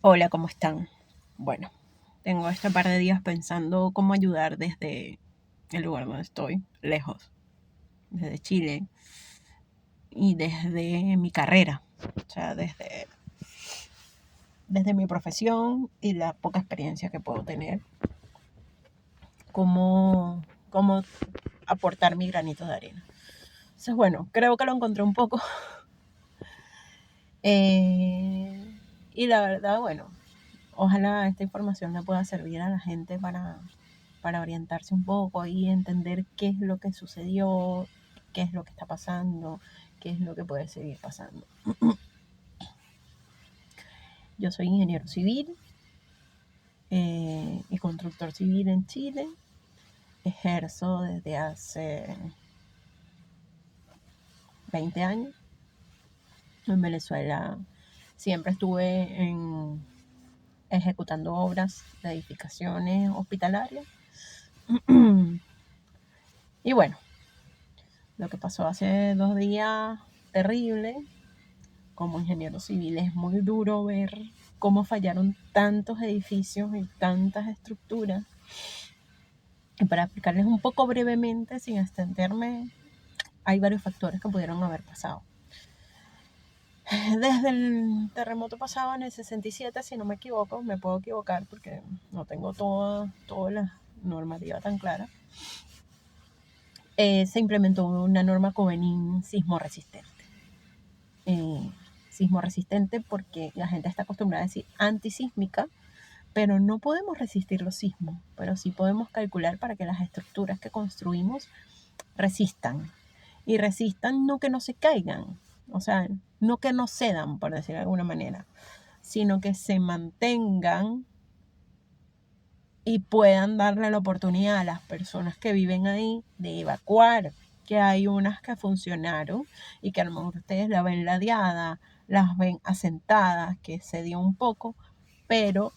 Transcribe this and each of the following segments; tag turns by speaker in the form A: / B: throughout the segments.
A: Hola, ¿cómo están? Bueno, tengo este par de días pensando cómo ayudar desde el lugar donde estoy, lejos, desde Chile y desde mi carrera, o sea, desde mi profesión y la poca experiencia que puedo tener, cómo aportar mi granito de arena. Entonces, bueno, creo que lo encontré un poco. Y la verdad, bueno, ojalá esta información le pueda servir a la gente para orientarse un poco y entender qué es lo que sucedió, qué es lo que está pasando, qué es lo que puede seguir pasando. Yo soy ingeniero civil y constructor civil en Chile. Ejerzo desde hace 20 años. En Venezuela siempre estuve ejecutando obras de edificaciones hospitalarias. Y bueno, lo que pasó hace 2 días, terrible. Como ingeniero civil es muy duro ver cómo fallaron tantos edificios y tantas estructuras. Y para explicarles un poco brevemente, sin extenderme, hay varios factores que pudieron haber pasado. Desde el terremoto pasado en el 67, si no me equivoco, me puedo equivocar porque no tengo toda la normativa tan clara, se implementó una norma Covenin sismo resistente. Sismo resistente porque la gente está acostumbrada a decir antisísmica, pero no podemos resistir los sismos, pero sí podemos calcular para que las estructuras que construimos resistan. Y resistan no que no se caigan, o sea, no que no cedan, por decir de alguna manera, sino que se mantengan y puedan darle la oportunidad a las personas que viven ahí de evacuar, que hay unas que funcionaron y que a lo mejor ustedes la ven ladeada, las ven asentadas, que se dio un poco, pero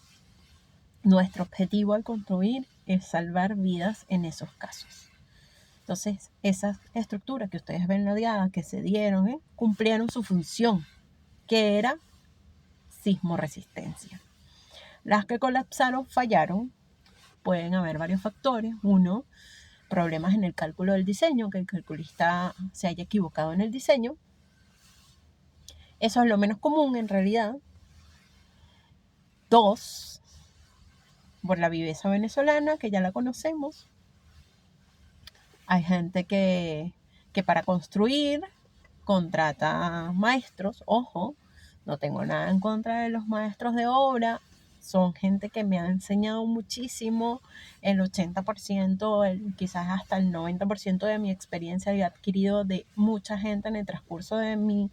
A: nuestro objetivo al construir es salvar vidas en esos casos. Entonces, esas estructuras que ustedes ven ladeadas, que se dieron, cumplieron su función, que era sismo resistencia. Las que colapsaron fallaron. Pueden haber varios factores. Uno, problemas en el cálculo del diseño, que el calculista se haya equivocado en el diseño. Eso es lo menos común en realidad. Dos, por la viveza venezolana, que ya la conocemos. Hay gente que para construir contrata maestros. Ojo, no tengo nada en contra de los maestros de obra. Son gente que me ha enseñado muchísimo. El 80%, quizás hasta el 90% de mi experiencia he adquirido de mucha gente en el transcurso de mi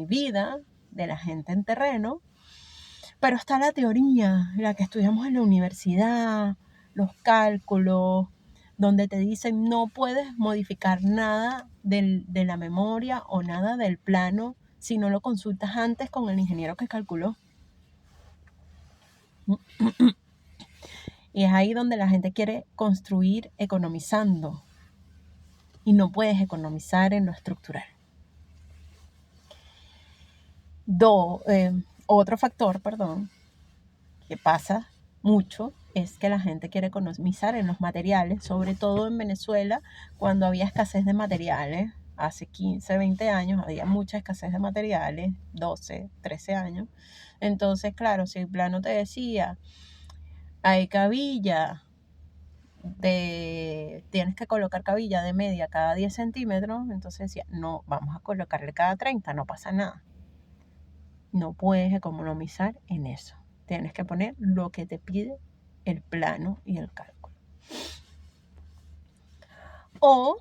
A: vida, de la gente en terreno. Pero está la teoría, la que estudiamos en la universidad, los cálculos, donde te dicen no puedes modificar nada de la memoria o nada del plano si no lo consultas antes con el ingeniero que calculó. Y es ahí donde la gente quiere construir economizando y no puedes economizar en lo estructural. Otro factor, que pasa mucho es que la gente quiere economizar en los materiales, sobre todo en Venezuela, cuando había escasez de materiales. Hace 15, 20 años había mucha escasez de materiales, 12, 13 años. Entonces, claro, si el plano te decía, hay cabilla, tienes que colocar cabilla de media cada 10 centímetros, entonces decía, no, vamos a colocarle cada 30, no pasa nada. No puedes economizar en eso. Tienes que poner lo que te pide el plano y el cálculo. O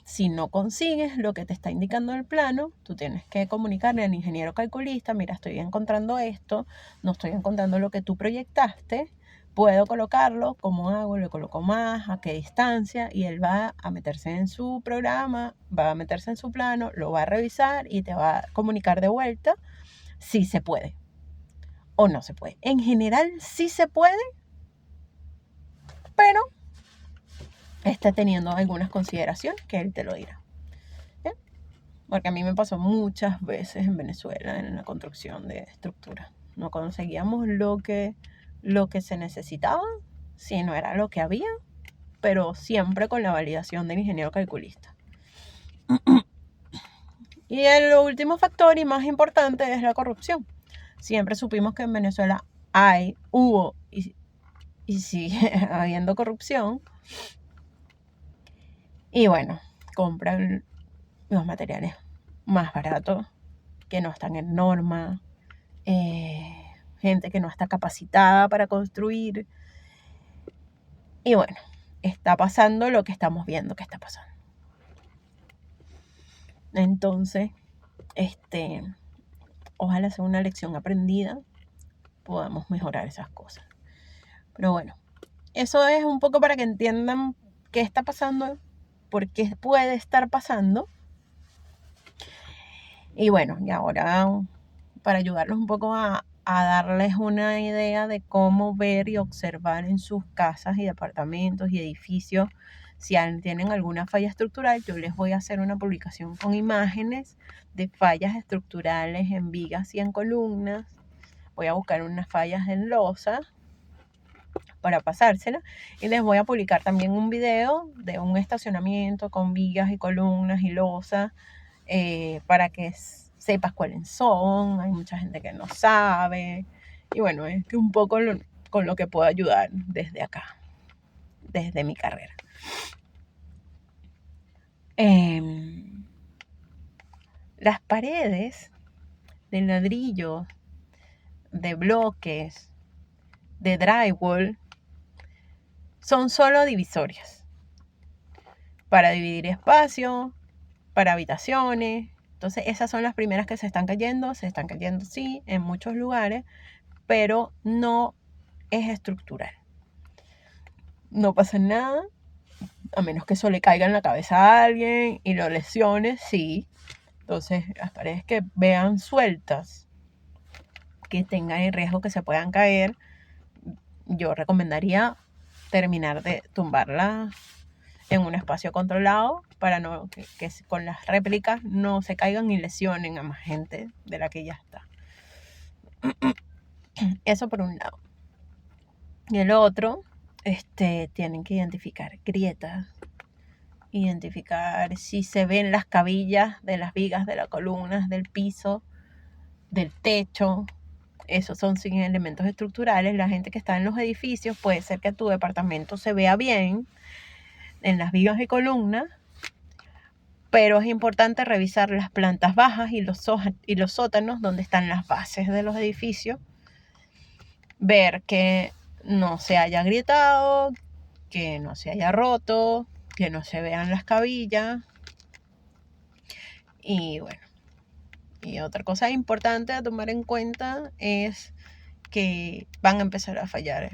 A: si no consigues lo que te está indicando el plano, tú tienes que comunicarle al ingeniero calculista, mira, estoy encontrando esto, no estoy encontrando lo que tú proyectaste, puedo colocarlo, ¿cómo hago? Le coloco más, a qué distancia, y él va a meterse en su programa, va a meterse en su plano, lo va a revisar y te va a comunicar de vuelta si se puede o no se puede. En general sí se puede, pero está teniendo algunas consideraciones que él te lo dirá. ¿Bien? Porque a mí me pasó muchas veces en Venezuela en la construcción de estructuras. no conseguíamos lo que se necesitaba, si no era lo que había, pero siempre con la validación del ingeniero calculista. Y el último factor y más importante es la corrupción. Siempre supimos que en Venezuela hubo y sigue habiendo corrupción. Y bueno, compran los materiales más baratos, que no están en norma, gente que no está capacitada para construir. Y bueno, está pasando lo que estamos viendo que está pasando. Entonces, ojalá sea una lección aprendida, podamos mejorar esas cosas. Pero bueno, eso es un poco para que entiendan qué está pasando, por qué puede estar pasando. Y bueno, y ahora para ayudarlos un poco a darles una idea de cómo ver y observar en sus casas y departamentos y edificios si tienen alguna falla estructural, yo les voy a hacer una publicación con imágenes de fallas estructurales en vigas y en columnas. Voy a buscar unas fallas en losa para pasárselas y les voy a publicar también un video de un estacionamiento con vigas y columnas y losas para que sepas cuáles son. Hay mucha gente que no sabe y bueno, es que un poco con lo que puedo ayudar desde acá, desde mi carrera. Las paredes de ladrillo, de bloques, de drywall son solo divisorias para dividir espacio, para habitaciones. Entonces esas son las primeras que se están cayendo sí en muchos lugares, pero no es estructural. No pasa nada, a menos que eso le caiga en la cabeza a alguien y lo lesione, sí. Entonces las paredes que vean sueltas, que tengan el riesgo que se puedan caer, yo recomendaría terminar de tumbarla en un espacio controlado para no que con las réplicas no se caigan y lesionen a más gente de la que ya está. Eso por un lado. Y el otro, tienen que identificar grietas, identificar si se ven las cabillas de las vigas, de las columnas, del piso, del techo. Esos son sin elementos estructurales. La gente que está en los edificios, puede ser que tu departamento se vea bien en las vigas y columnas, pero es importante revisar las plantas bajas y los sótanos donde están las bases de los edificios, ver que no se haya agrietado, que no se haya roto, que no se vean las cabillas. Y bueno, y otra cosa importante a tomar en cuenta es que van a empezar a fallar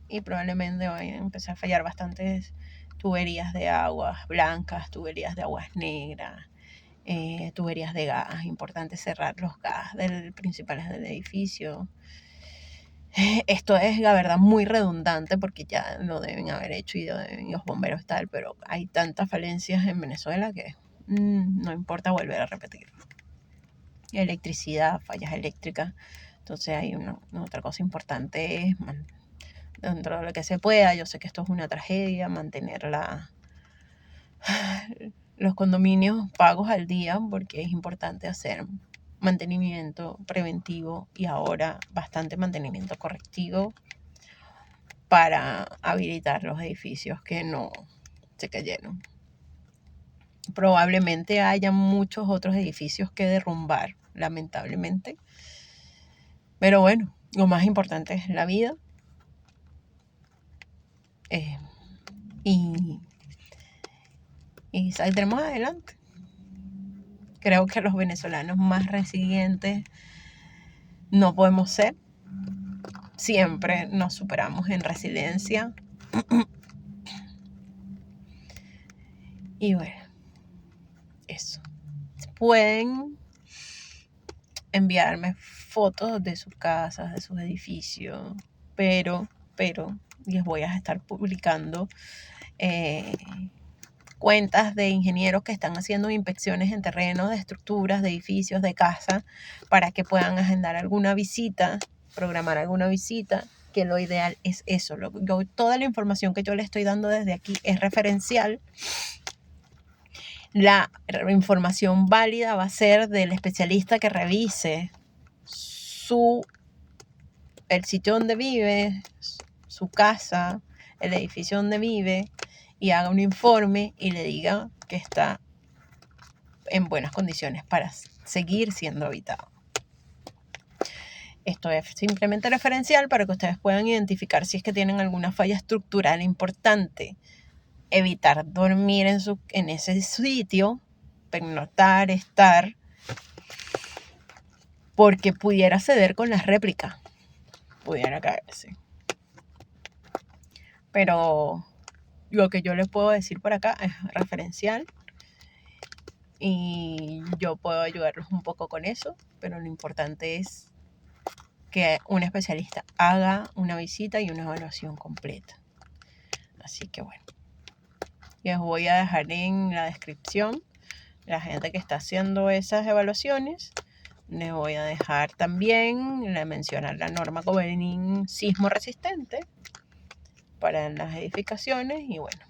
A: y probablemente van a empezar a fallar bastantes tuberías de aguas blancas, tuberías de aguas negras, tuberías de gas. Importante cerrar los gas principales del edificio. Esto es, la verdad, muy redundante porque ya lo deben haber hecho y los bomberos tal, pero hay tantas falencias en Venezuela que no importa volver a repetirlo. Electricidad, fallas eléctricas. Entonces hay otra cosa importante es dentro de lo que se pueda. Yo sé que esto es una tragedia, mantener los condominios pagos al día, porque es importante hacer mantenimiento preventivo y ahora bastante mantenimiento correctivo para habilitar los edificios que no se cayeron. Probablemente haya muchos otros edificios que derrumbar, lamentablemente. Pero bueno, lo más importante es la vida. Y saldremos adelante. Creo que los venezolanos más resilientes no podemos ser. Siempre nos superamos en resiliencia. Y bueno, eso. Pueden enviarme fotos de sus casas, de sus edificios, pero les voy a estar publicando cuentas de ingenieros que están haciendo inspecciones en terrenos de estructuras, de edificios, de casas, para que puedan agendar alguna visita programar alguna visita, que lo ideal es eso. Toda la información que yo le estoy dando desde aquí es referencial. La información válida va a ser del especialista que revise el sitio donde vive, su casa, el edificio donde vive, y haga un informe y le diga que está en buenas condiciones para seguir siendo habitado. Esto es simplemente referencial para que ustedes puedan identificar si es que tienen alguna falla estructural importante. Evitar dormir en ese sitio, pernoctar, estar, porque pudiera ceder con las réplicas, pudiera caerse. Pero lo que yo les puedo decir por acá es referencial y yo puedo ayudarlos un poco con eso, pero lo importante es que un especialista haga una visita y una evaluación completa. Así que bueno, les voy a dejar en la descripción la gente que está haciendo esas evaluaciones. Les voy a dejar también mencionar la norma Governing sismo resistente para las edificaciones y bueno,